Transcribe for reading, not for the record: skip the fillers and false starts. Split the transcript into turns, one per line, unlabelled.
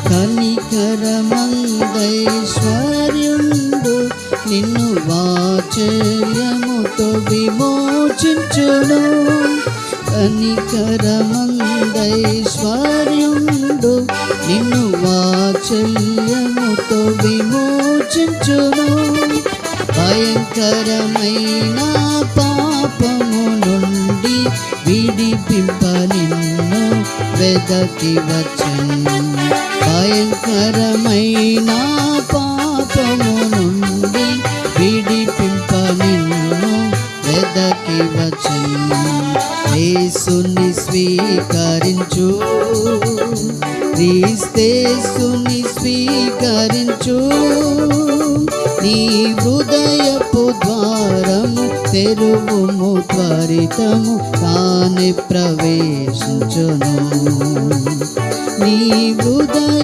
కనికరమందైశ్వర్యుండు నిన్ను వాత్సల్యముతో విమోచించును. కనికరమందైశ్వర్యుండు నిన్ను వాత్సల్యముతో విమోచించును. భయంకరమైన పాపము నుండి విడిపింప నిన్ను వెదకి వచ్చెను. భయంకరమైన పాపము నుండి విడిపింప నిన్ను వెదకి వచ్చెను. యేసుని స్వీకరించు, క్రీస్తేసుని స్వీకరించు. నీ హృదయపు ద్వారము తెరువుము, త్వరితము తానే ప్రవేశించును. నీ హృదయ